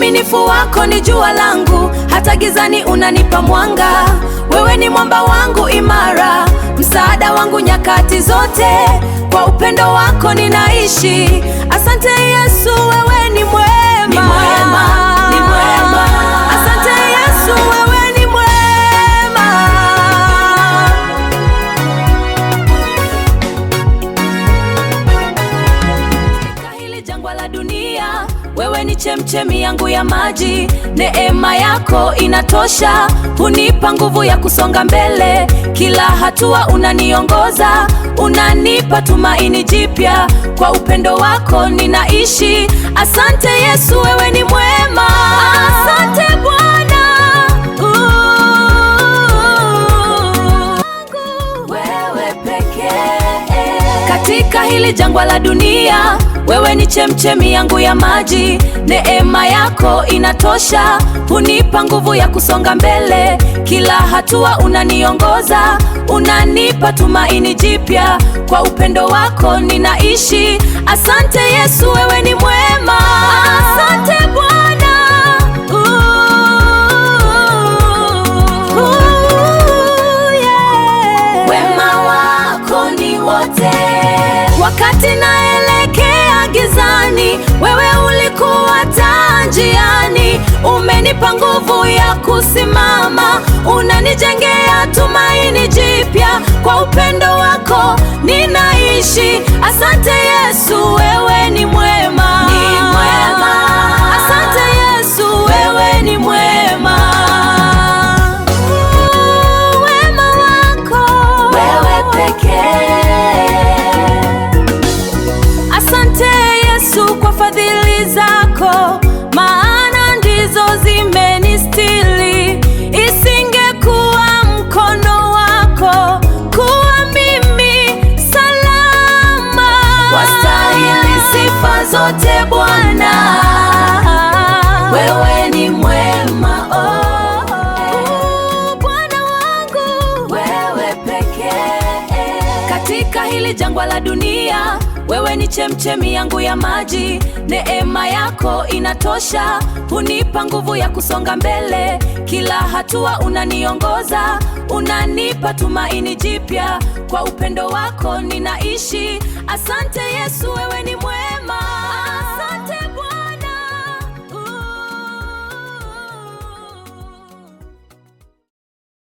Uaminifu wako ni jua langu, hata gizani unanipa mwanga. Wewe ni mwamba wangu imara, msaada wangu nyakati zote. Kwa upendo wako ninaishi. Asante Yesu, wewe ni mwema. Ni mwema, ni mwema. Asante Yesu, wewe ni mwema. Katika hili jangwa la dunia, wewe ni chemchemi yangu ya maji. Neema yako inatosha, hunipa nguvu ya kusonga mbele. Kila hatua unaniongoza, unanipa tumaini jipya. Kwa upendo wako ninaishi. Asante Yesu, wewe ni mwema. Asante Bwana, wewe pekee. Katika hili jangwa la dunia, wewe ni chemchemi yangu ya maji. Neema yako inatosha, hunipa nguvu ya kusonga mbele. Kila hatua unaniongoza, unanipa tumaini jipya. Kwa upendo wako ninaishi. Asante Yesu, wewe ni mwema. Asante Bwana, yeah. Wema wako ni wote. Wakati naelekea gizani, wewe ulikuwa taa njiani. Umenipa nguvu ya kusimama, unanijengea tumaini jipya. Kwa upendo wako ninaishi. Asante Yesu, wewe ni mwema. Ni mwema. Asante Yesu, wewe ni mwema. Wema wako wewe pekee. Asante Yesu kwa fadhili zako, maana ndizo zimenistiri. Isingekuwa mkono wako, kuwa mimi salama. Wastahili sifa zote Bwana, wewe ni mwema. Bwana wangu, wewe pekee. Katika hili jangwa la dunia, wewe ni chemchemi yangu ya maji. Neema yako inatosha, hunipa nguvu ya kusonga mbele. Kila hatua unaniongoza, unanipa tumaini jipya. Kwa upendo wako ninaishi. Asante Yesu, wewe ni mwema.